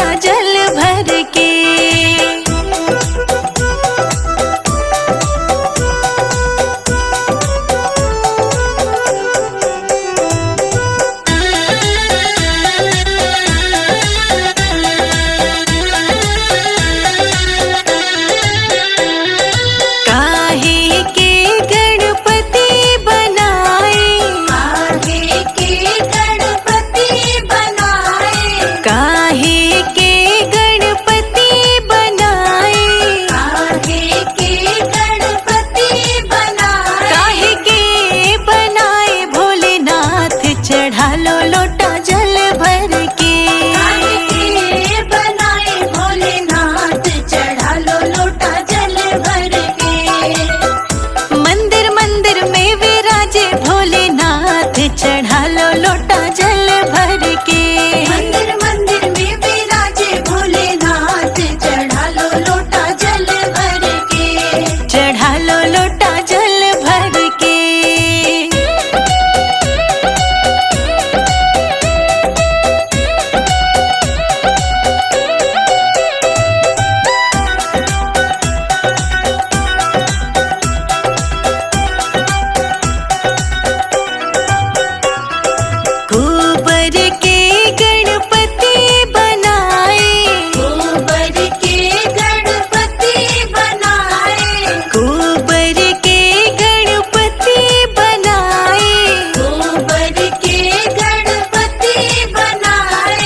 लोटा जल भर के। चढ़ा लो लोटा जल भर के। मंदिर मंदिर में विराजे भोलेनाथ, चढ़ा लो लोटा जल भर के। चढ़ा लो लोटा जल भर के। गोबर के गणपति बनाए, गोबर के गणपति बनाए, गोबर के गणपति बनाए, गोबर के गणपति बनाए।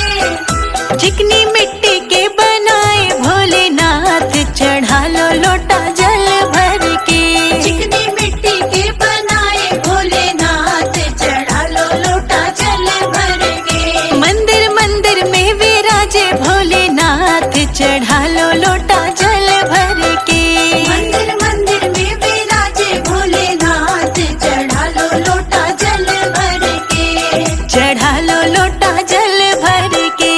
चिकनी मिट्टी के बनाए भोलेनाथ, चढ़ा लो लोटा जल भर के। चिकनी मिट्टी के बनाए भोलेनाथ, चढ़ा लो लोटा जल भर के। मंदिर मंदिर में विराजे भोलेनाथ, चढ़ा लो लोटा जल भर के। मंदिर मंदिर में विराजे भोलेनाथ, चढ़ा लो लोटा जल भर के। चढ़ा लो लोटा जल भर के।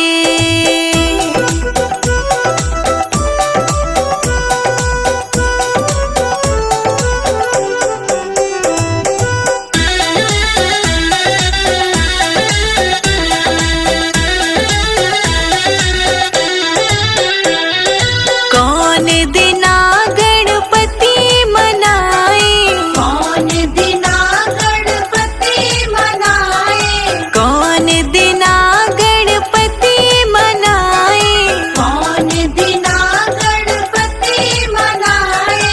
कौन दिना गणपति मनाए, कौन दिना गणपति मनाए, कौन दिना गणपति मनाए, कौन दिना गणपति मनाए।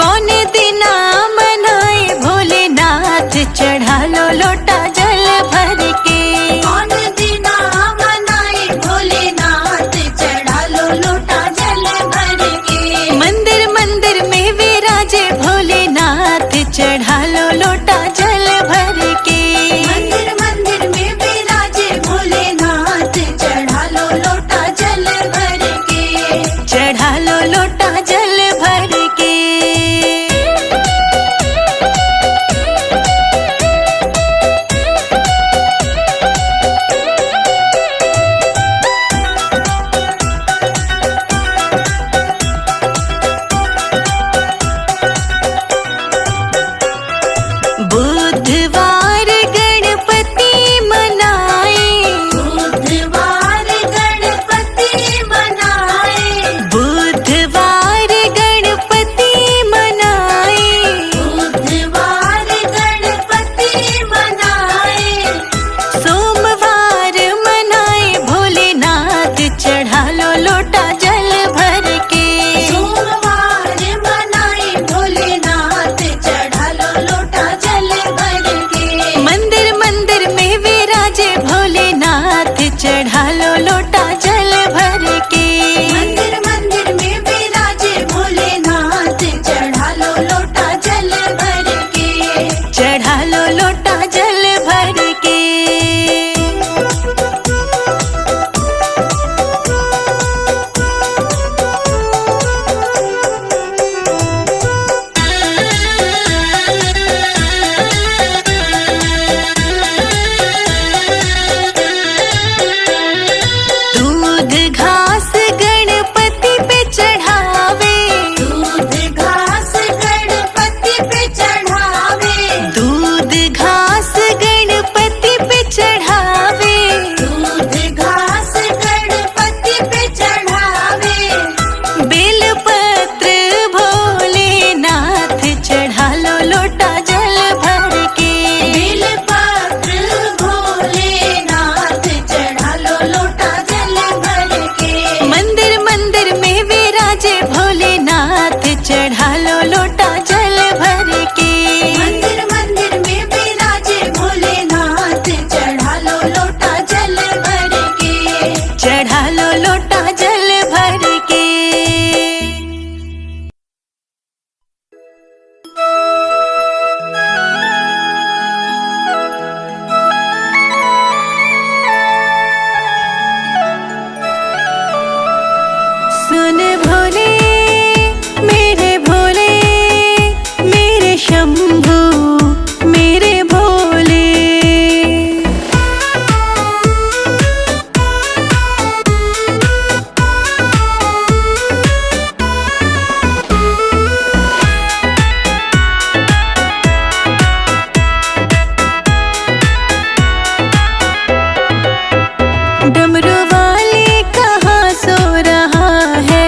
कौन दिना मनाए भोलेनाथ, चढ़ा लो लोटा जल भर के। कौन दिना मनाए भोलेनाथ, चढ़ा लो लोटा जल भर के। मंदिर मंदिर में विराजे भोलेनाथ, चढ़ा लो लोटा जल भर के। मंदिर मंदिर में विराजे भोलेनाथ, चढ़ा लो लोटा जल भर के। चढ़ा लो लोटा जल भर के। बुधवार गणपति मनाए, बुधवार गणपति मनाए, बुधवार गणपति मनाए, बुधवार गणपति मनाए। सोमवार मनाए भोलेनाथ, चढ़ा लो लोटा जल भर के। सोमवार मनाए भोलेनाथ, चढ़ा लो लोटा जल भर के। मंदिर मंदिर में विराजे भोलेनाथ, चढ़ा लो लोटा जल भर के। मंदिर मंदिर में विराजे भोलेनाथ, चढ़ा लो लोटा जल भर के। चढ़ा लो लोटा जल भर के। चढ़ा लो लोटा जल भर के। सुन भोले मेरे भोले, मेरे शंभू मेरे भोले। डमरू वाले कहाँ सो रहा है,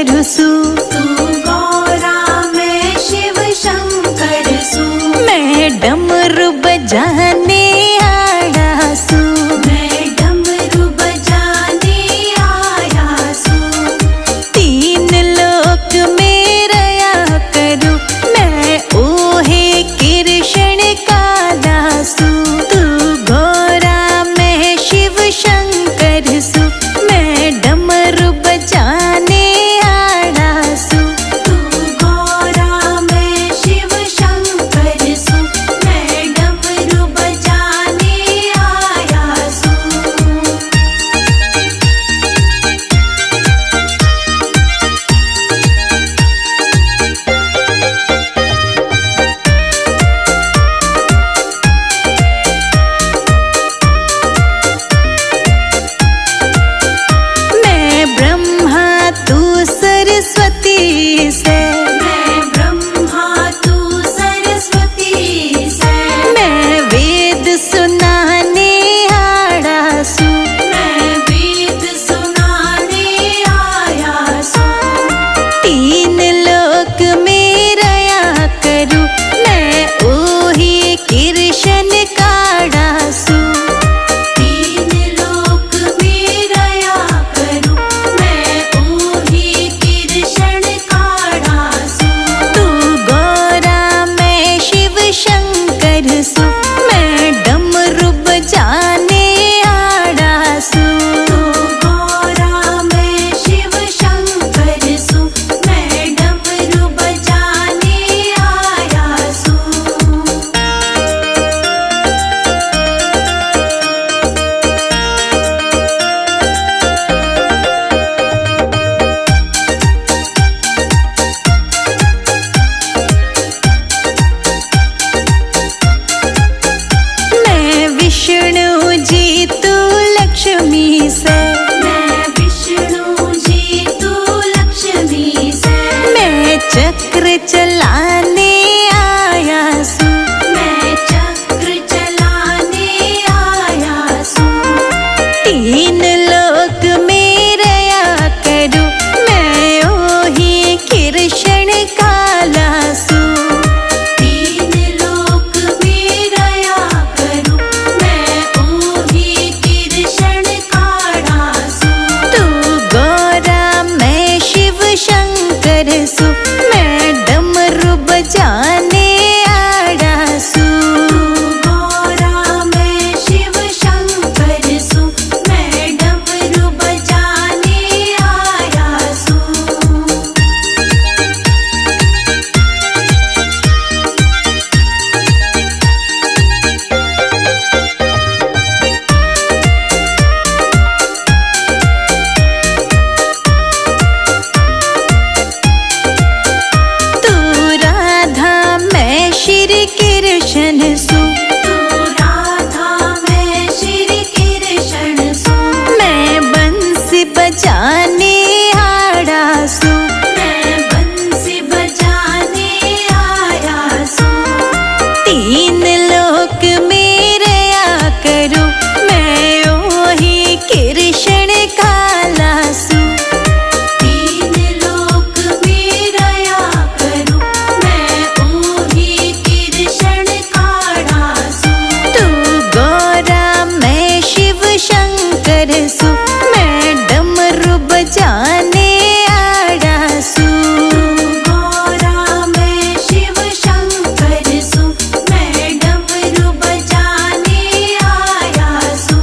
करूँ सु। तू गौरा मैं शिव शंकर सु। मैं डमरू बजाने आया सु। मैं डमरू बजाने आया सु। तीन लोक में रया करूँ मैं ओहे कृष्ण काला सु। तू गौरा मैं शिव शंकर सु। मैं डमरू बजाने आया सु। तू गौरा मैं शिव शंकर सु। मैं डमरू बजाने आया सु। मैं ब्रह्मा तू सरस्वती से। मैं ब्रह्मा तू सरस्वती से। मैं वेद सुनाने आया सु। मैं वेद सुनाने आया सु। तीन लोक में रया करूँ मैं ओही कृष्ण काड़ा सु। तीन लोक में रया करूँ मैं ओही कृष्ण काढ़ा सु। तू गौरा मैं शिव शंकर सु। मैं डमरू बजाने आया सु। तू गौरा मैं शिव शंकर सु। मैं डमरू बजाने आया सु। मैं विष्णु जी तू लक्ष्मी से। मैं विष्णु जी तू लक्ष्मी से। मैं चक्र चलाने आया सु। मैं चक्र चलाने आया सु। तीन लोक में रया करूँ मैं ओही कृष्ण काला सु। तीन लोक में रया करूँ मैं ओही कृष्ण काढ़ा सु। तू गौरा मैं शिव शंकर सु। मैं डमरू बजाने आया सु। तू गौरा मैं शिव शंकर सु। मैं डमरू बजाने आया सु। तू राधा मैं श्री कृष्ण सु। तू राधा मैं श्री कृष्ण सु। मैं बंसी बजाने आया सु। मैं बंसी बजाने आया सु। तीन लोक में रया करूँ मैं ओही कृष्ण काला सु। तीन लोक में रया करूँ मैं ओही कृष्ण काढ़ा सु। तू गौरा मैं शिव शंकर सु। मैं डमरू बजाने आया सु। तू गौरा मैं शिव शंकर सु। मैं डमरू बजाने आया सु।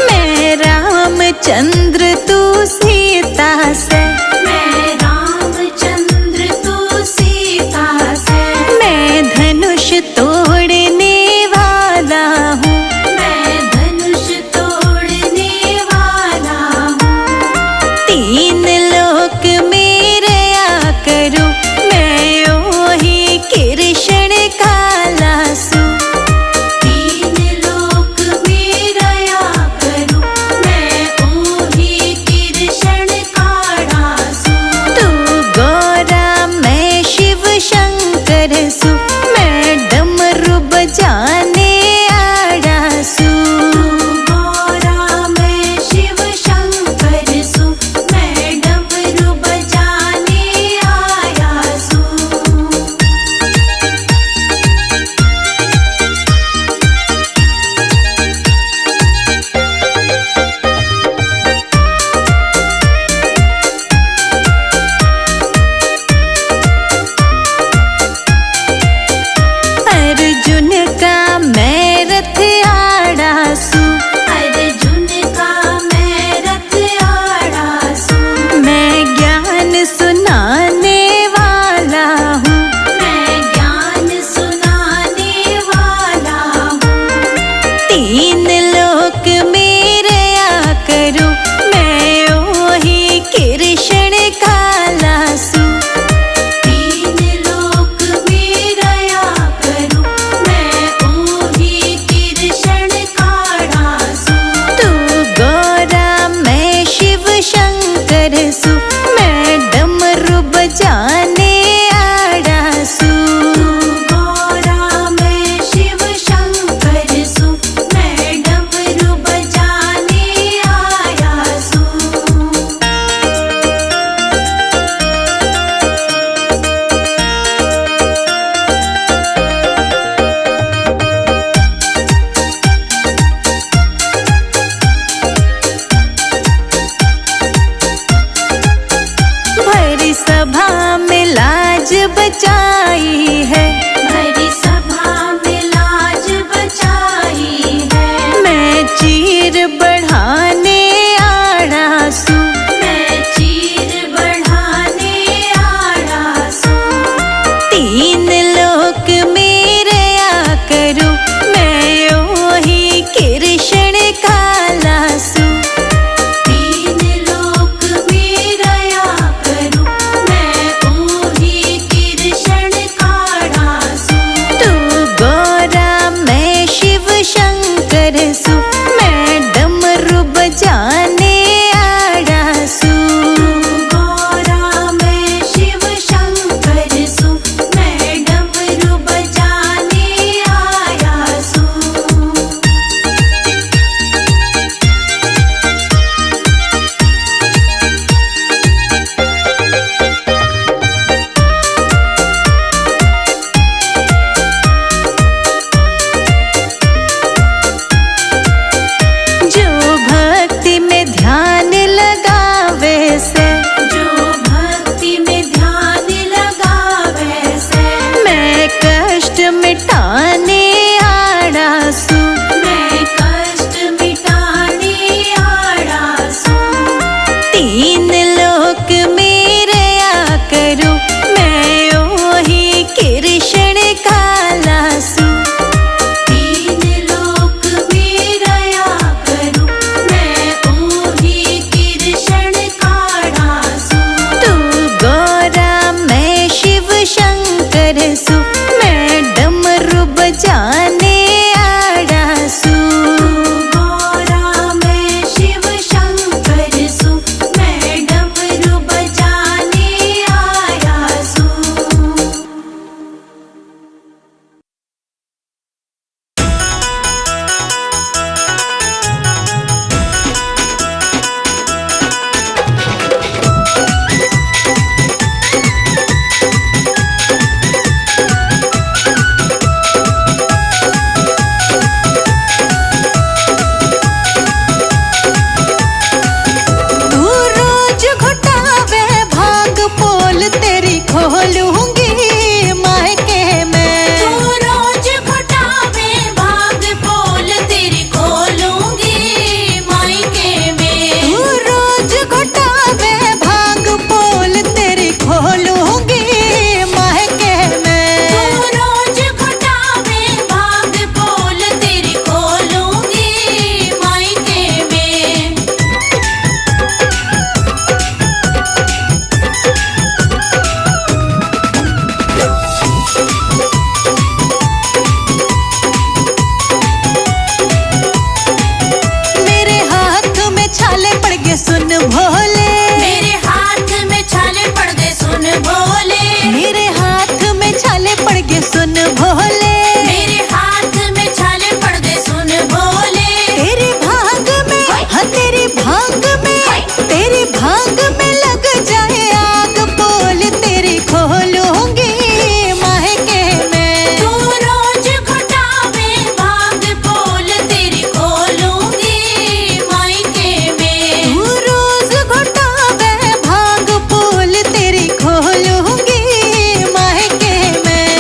मैं रामचंद्र तू सीता से। मैं रामचंद्र तू सीता से। मैं धनुष तोड़ने वाला हूँ। मैं धनुष तोड़ने वाला हूँ। तीन लोक में रया करूँ मैं ओही कृष्ण काला सु। तीन लोक में रया करूँ मैं ओही कृष्ण बजाने आड़ासू। गौरा मैं शिव शंकर सु, मैं डमरू बजाने आया सु। तू रोज घुटावे भांग पोल तेरी खोलूंगी मायके में। तू रोज घुटावे भाग पोल तेरी खोलूंगी मायके में। तू रोज घुटावे भांग पोल तेरी खोलूंगी मायके में। तू रोज घुटावे भाग पोल तेरी खोलूंगी मायके में। मेरे हाथ में छाले पड़ गए सुन भोले। मेरे हाथ में छाले पड़ गए सुन भोले। मेरे हाथ में छाले पड़ गए सुन भोले। मेरे हाथ में छाले पड़ गए सुन भोले। तेरी भांग में हाँ तेरी भांग में तेरी भांग में लग जाए आग पोल तेरी खोलूंगी मायके में। तू रोज घुटावे भाग पोल तेरी खोलूंगी मायके में। तू रोज घुटावे भांग पोल तेरी खोलूंगी मायके में।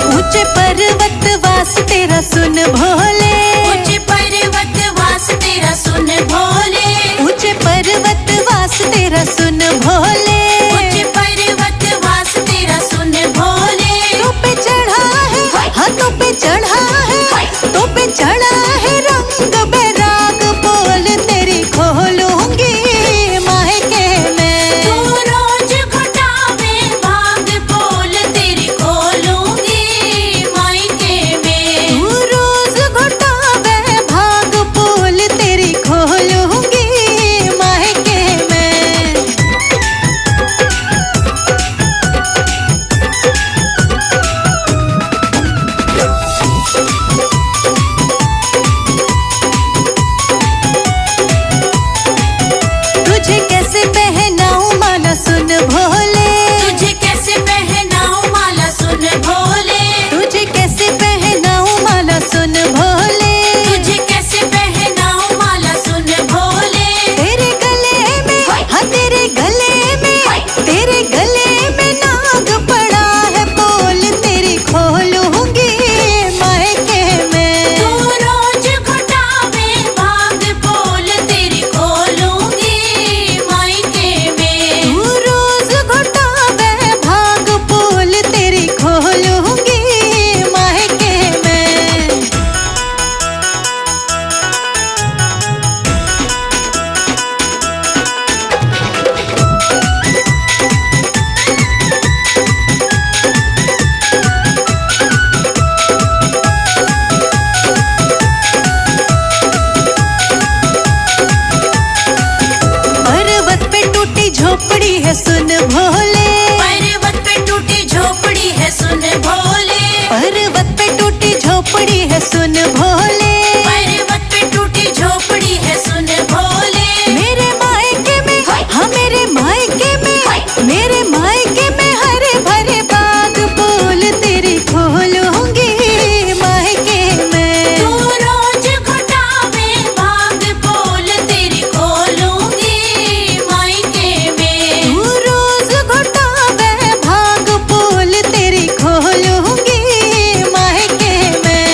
ऊंचे पर्वत वास तेरा सुन भोले। ऊंचे पर्वत वास तेरा सुन भोले। ऊंचे पर्वत वास तेरा सुन भोले। ऊंचे पर्वत वास तेरा सुन भोले। तो पे चढ़ा है हाथों पे चढ़ा है तो पे चढ़ा है रंग बैराग पोल तेरी खोलूंगी मायके में। तू रोज घुटावे भाग पोल तेरी खोलूंगी मायके में। तू रोज घुटावे भाग पोल तेरी खोलूंगी मायके में। तुझे कैसे पहनाऊं माला सुन भोले। तुझे कैसे पहनाऊं माला सुन भोले। तुझे कैसे पहनाऊं माला सुन भोले। तुझे कैसे पहनाऊं माला सुन भोले। तेरे गले में हाँ तेरे गले में तेरे गले में नाग पड़ा है पोल तेरी खोलूंगी मायके में। तू रोज घुटावे भाग पोल तेरी खोलूंगी मायके में। तू रोज घुटावे भाग पोल तेरी खोलूंगी मायके में। पर्वत पे टूटी झोपड़ी है सुन भोले। पर्वत पे टूटी झोपड़ी है सुन भोले। पर्वत पे टूटी झोपड़ी है सुन भोले। पर्वत पे टूटी झोपड़ी है सुन भोले। मेरे मायके में हाँ मेरे मायके में मेरे मायके में हरे भरे बाग पोल तेरी खोलूंगी मायके में। तू रोज घुटावे भाग पोल तेरी खोलूंगी मायके में। तू रोज घुटावे भाग पोल तेरी खोलूंगी मायके में।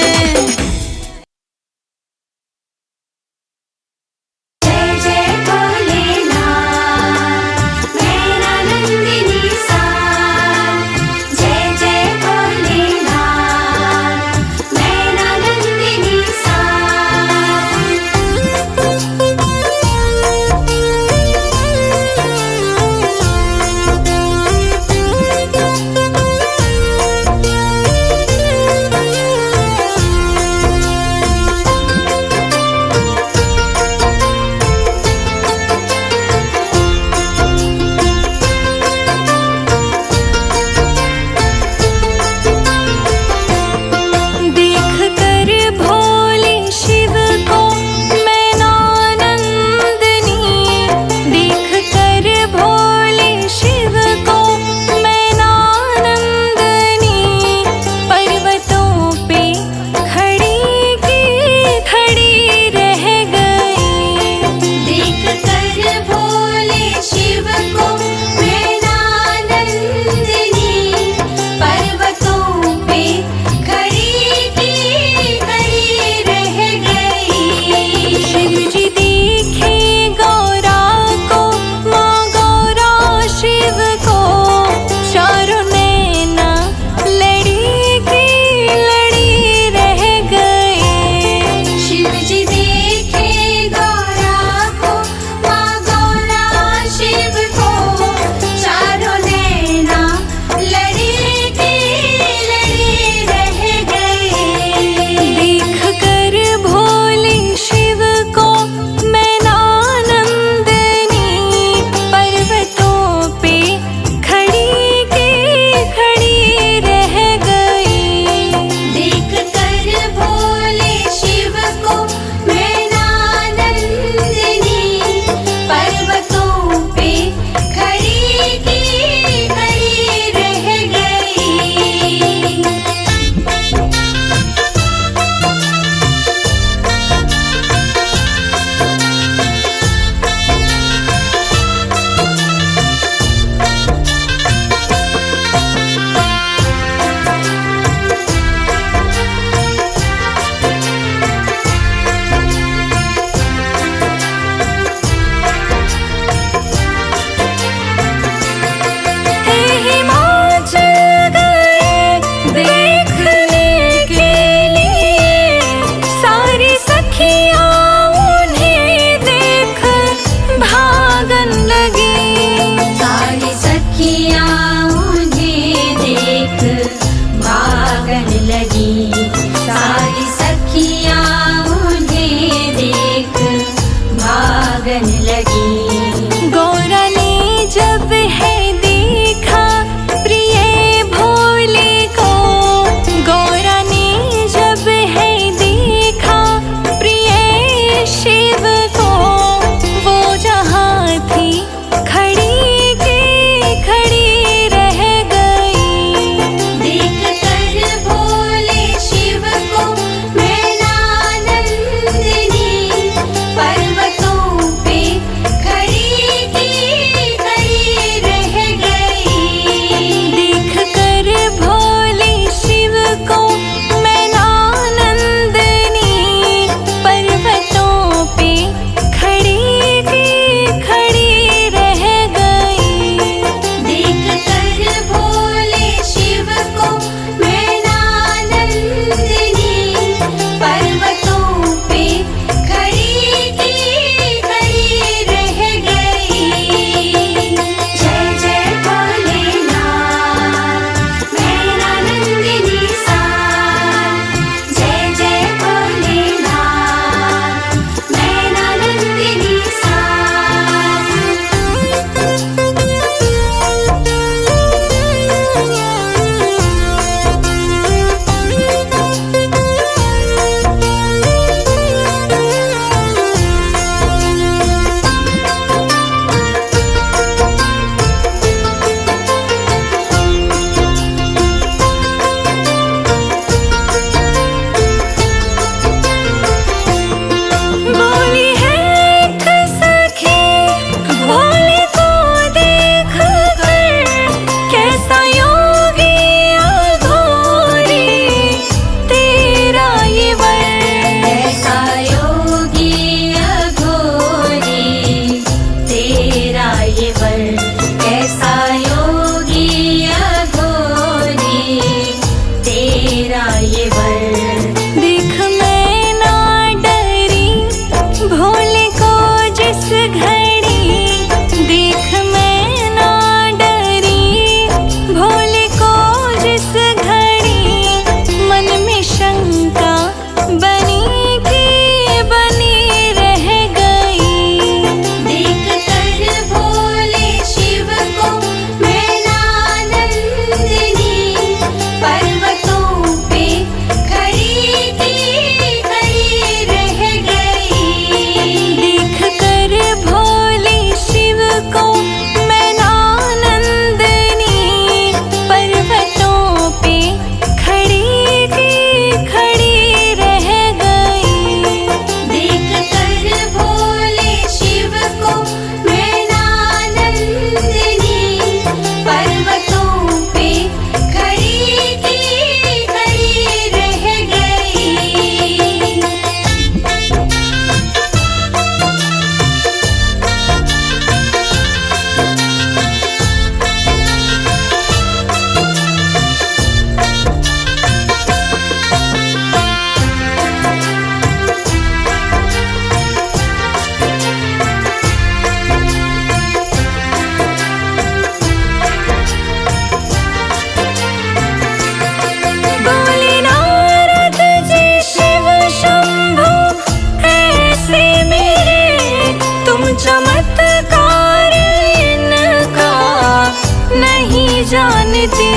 जानती।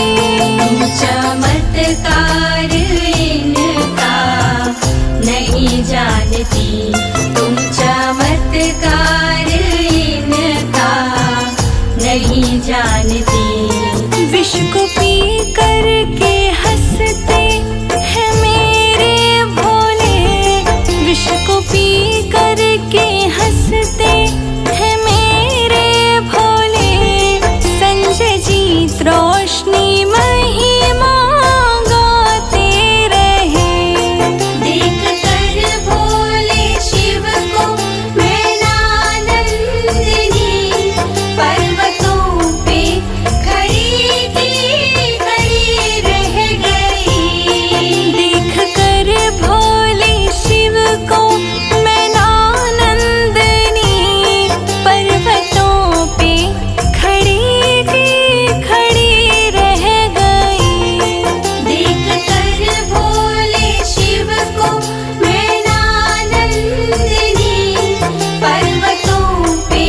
तुम चमत्कार इनका नहीं जानती, तुम चमत्कार इनका नहीं जानती। विष को पी करके हंसते हैं मेरे भोले, विष को पी करके हंसते हैं मेरे भोले। संजय जीत रोशनी महिमा गाते रहे। देख कर भोले शिव को मैनानंदिनी, पर्वतों पे खड़ी की खड़ी रह गई। देख कर भोले शिव को मैनानंदिनी, पर्वतों पे खड़ी की खड़ी रह गई। देख कर भोले शिव को मैनानंदिनी, पर्वतों पे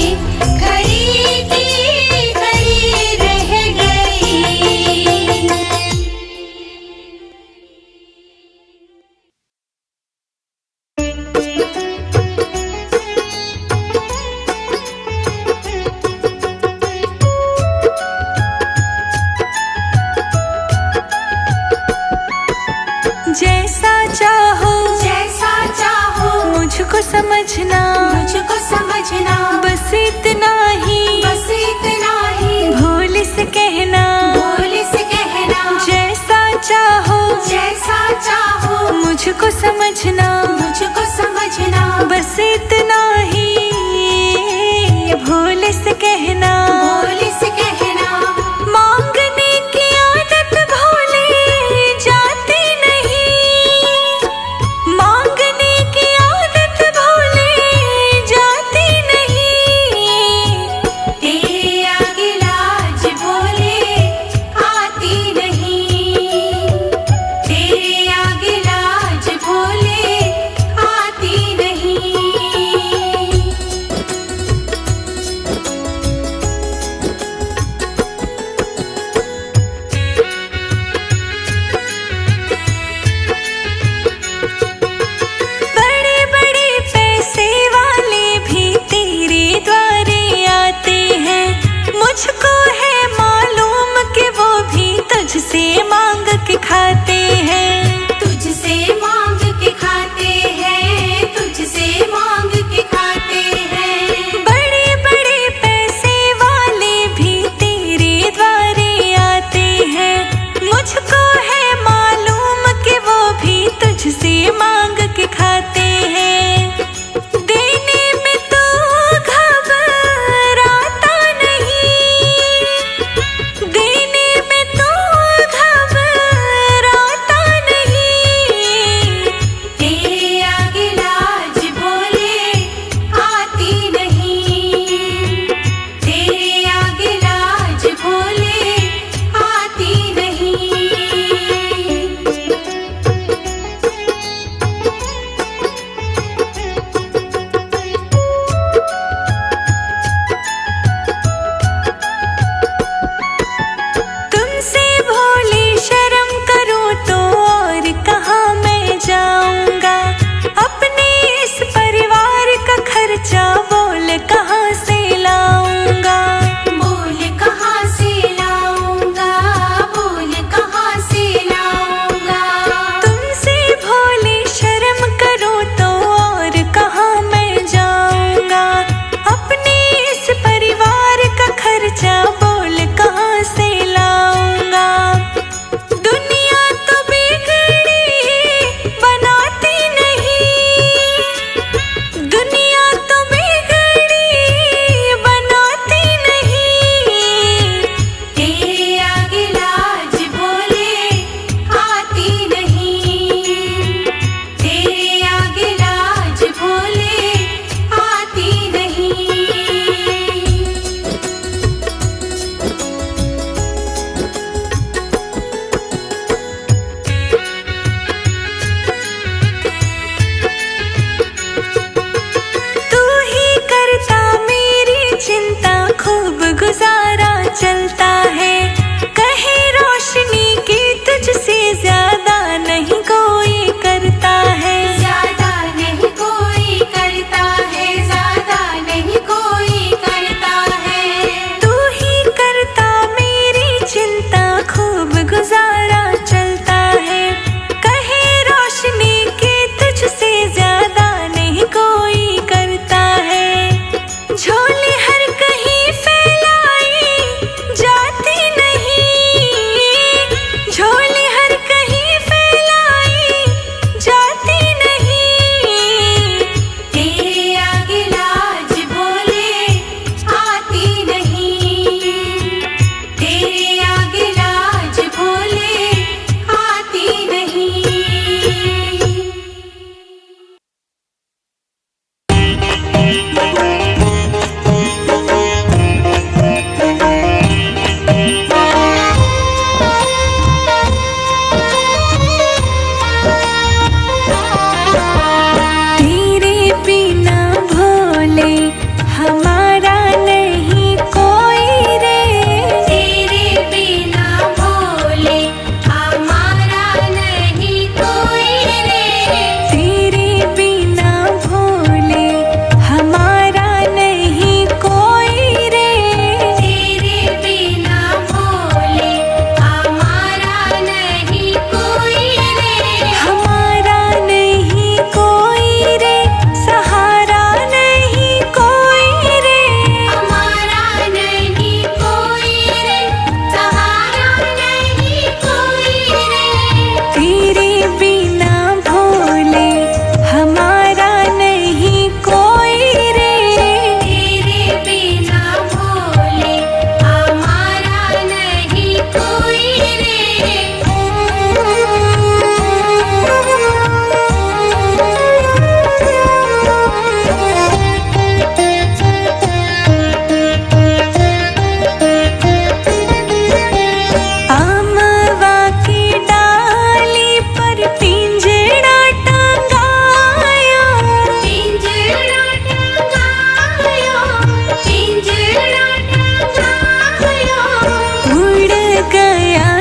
खड़ी की खड़ी रह गई। जैसा चाहो जैसा चाहो मुझको समझना, मुझको समझना, बस इतना ही, बस इतना ही भोले से कहना। भोले से कहना। जैसा चाहो जैसा चाहो मुझको समझना, मुझको समझना, बस इतना ही भोले से कहना। भोले से कहना। मांगने की आदत भोले जाती नहीं, मांगने की आदत भोले जाती नहीं। तेरे आगे लाज भोले आती नहीं, तेरे आगे लाज भोले आती नहीं।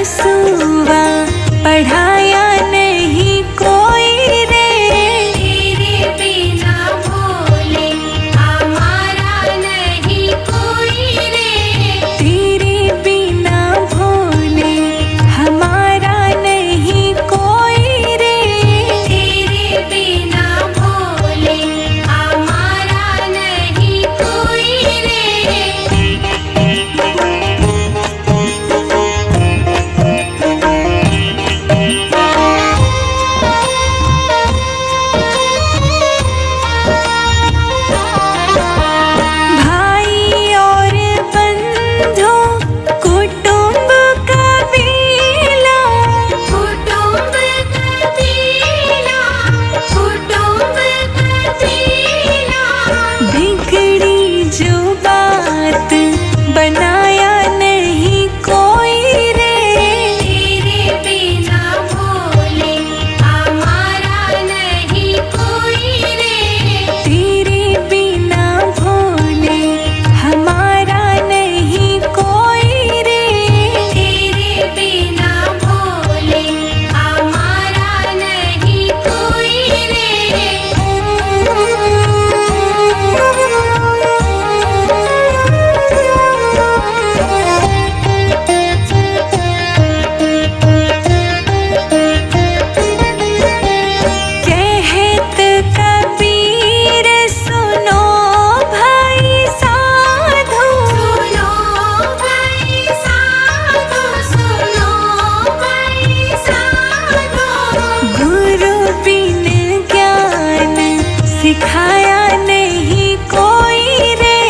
सुवा पढ़ाया नहीं कोई रे। तेरे बिना भोले हमारा नहीं कोई रे। तेरे बिना भोले हमारा नहीं कोई रे। तेरे बिना भोले हमारा नहीं कोई रे। भाई और बंधु कुटुंब कबीला कुटुंब कबीला कुटुंब कबीला। बिगड़ी जो बात बनाया नहीं कोई रे। तेरे बिना भोले हमारा नहीं कोई रे। तेरे बिना भोले हमारा नहीं कोई रे। तेरे बिना भोले हमारा नहीं कोई कहत कबीर सुनो भाई साधु। सुनो भाई साधु सुनो भाई साधु। गुरु बिन ज्ञान सिखाया नहीं कोई रे।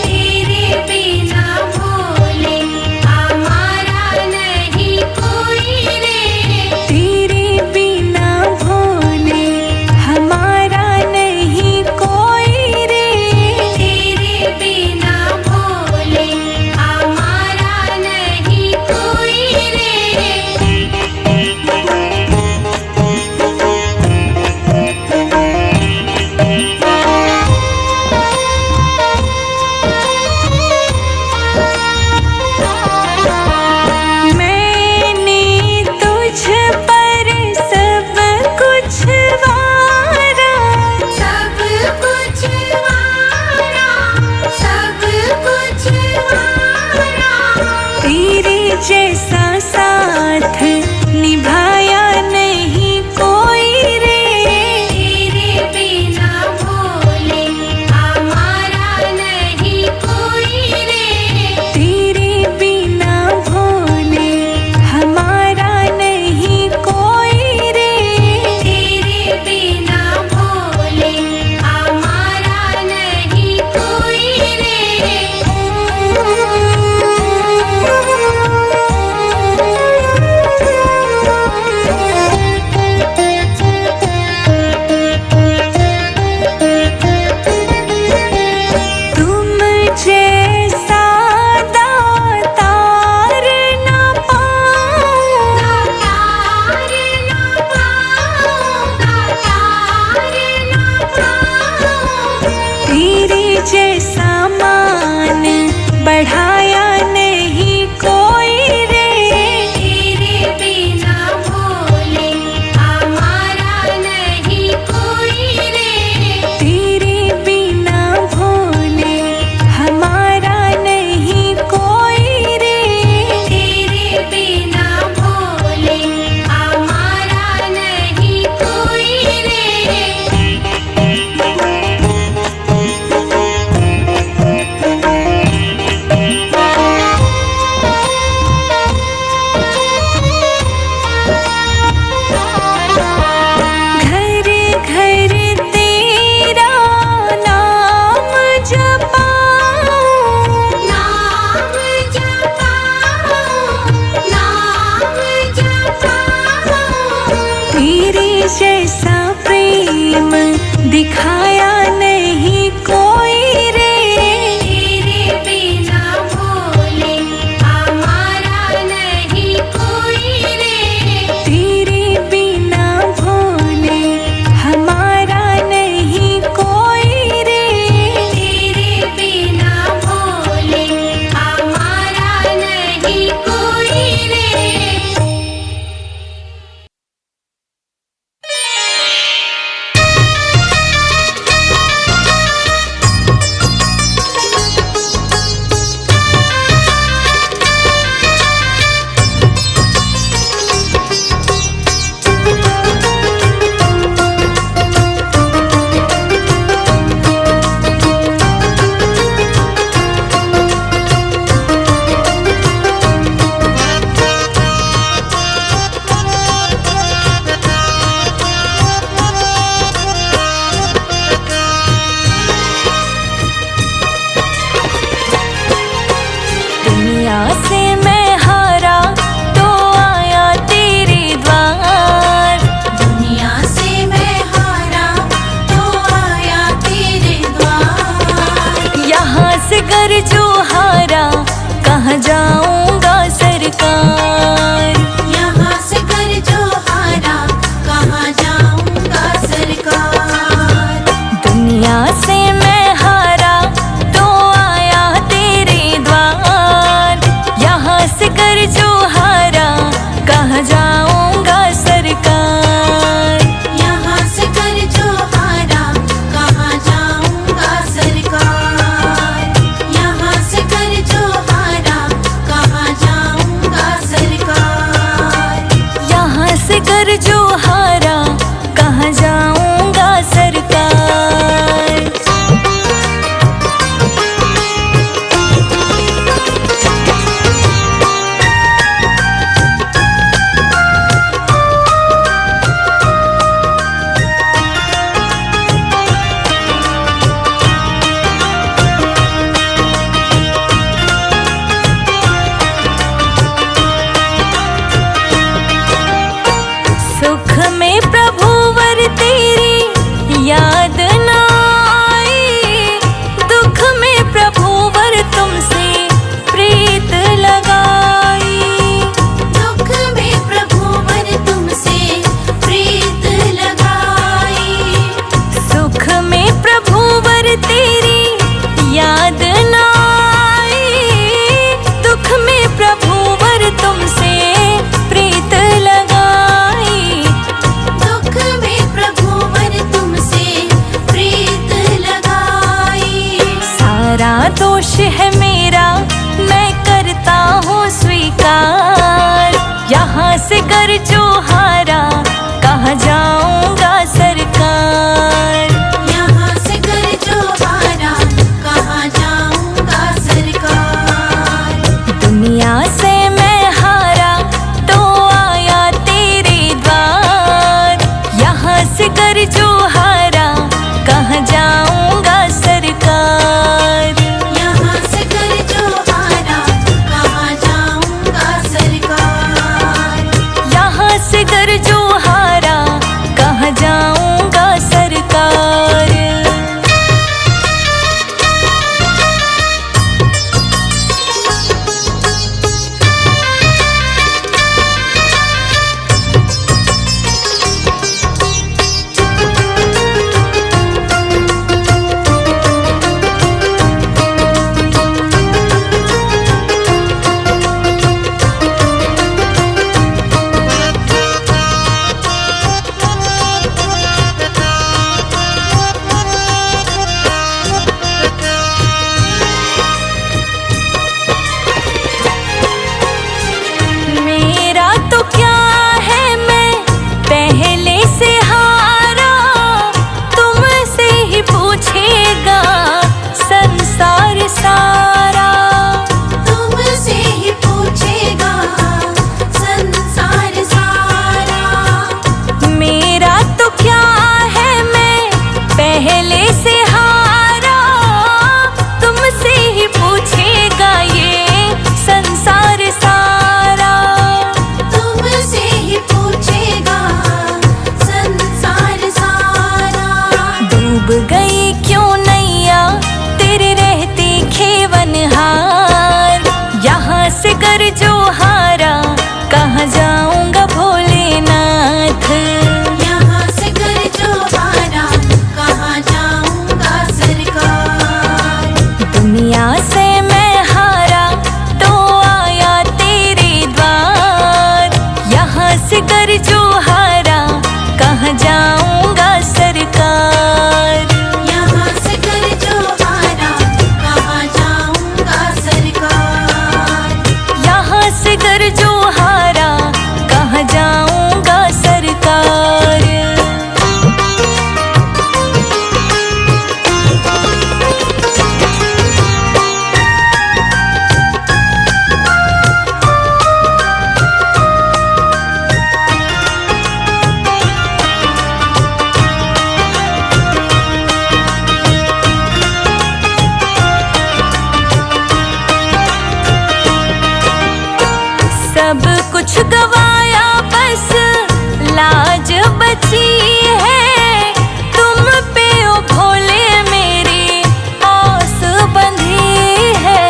तेरे बिना भोले हमारा नहीं कोई रे। तेरे बिना भोले हमारा नहीं कोई रे। तेरे बिना भोले हमारा नहीं कोई रे। मैंने तुझ पर सब कुछ वारा। सब कुछ वारा सब कुछ वारा। तेरे जैसा साथ निभाया नहीं कोई रे। तेरे बिना भोले हमारा नहीं कोई रे। तेरे बिना भोले हमारा नहीं कोई रे। तेरे बिना भोले हमारा नहीं कोई रे। से कर जो हारा, कहाँ जाऊंगा सरकार। यहाँ से कर जो हारा, कहाँ जाऊंगा सरकार। दुनिया से मैं हारा तो आया तेरे द्वार, यहाँ से कर जो हारा, कहाँ जाऊंगा सरकार। यहाँ से कर जो हारा, कहाँ जाऊंगा सरकार। यहाँ से कर जो हारा, कहाँ जाऊंगा सरकार। मेरा तो क्या है, मैं पहले से हारा, तुमसे ही पूछेगा संसार सारा। तुमसे ही पूछेगा संसार सारा। मेरा तो क्या है, मैं पहले से हारा, तुमसे ही पूछेगा ये संसार सारा। तुमसे ही पूछेगा संसार सारा। डूब गई क्यों नैया तेरे रहते खेवनहार, यहाँ से कर जो हारा, कहाँ जाऊंगा भोलेनाथ। यहाँ से कर जो हारा, कहाँ जाऊंगा सरकार। दुनिया से मैं हारा तो आया तेरे द्वार, यहाँ से कर जो हारा, कहाँ जाऊंगा सरकार। यहाँ से कर जो हारा, कहाँ जाऊंगा सरकार। यहाँ से कर जो हारा, कहाँ जाऊंगा सरकार। सब कुछ गवाया बस लाज बची है, तुम पे ओ भोले मेरी आस बंधी है।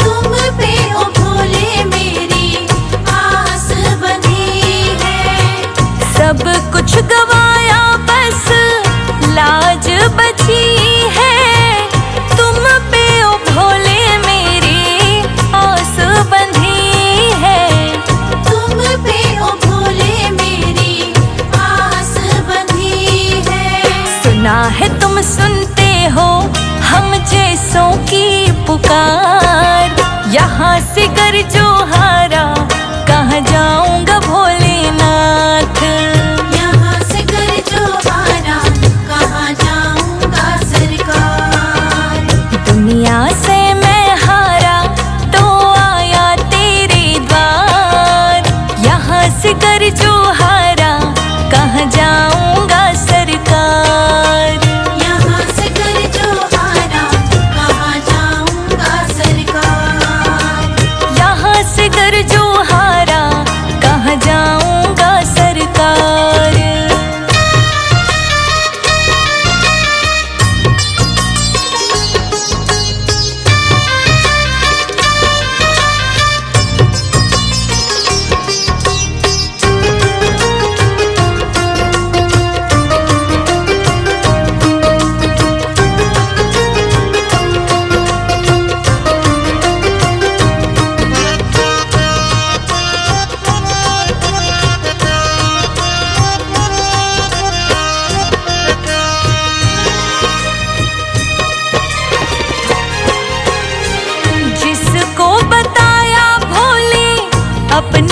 तुम पे ओ भोले मेरी आस बंधी है। सब कुछ गवाया बस लाज बची है, तुम पे ओ भोले मेरी आस बंधी है। तुम पे ओ भोले मेरी आस बंधी है। सुना है तुम सुनते हो हम जैसों की पुकार, यहाँ से कर जो हारा, कहाँ जाऊंगा भोलेनाथ। यहाँ से कर जो हारा, कहाँ जाऊंगा सरकार। दुनिया से मैं हारा तो आया तेरे द्वार, यहाँ से कर जो हारा, कहाँ जाऊंगा सरकार। यहाँ से कर जो हारा, कहाँ जाऊंगा सरकार। यहाँ से कर जो हारा, कहाँ जाऊंगा सरकार। अपने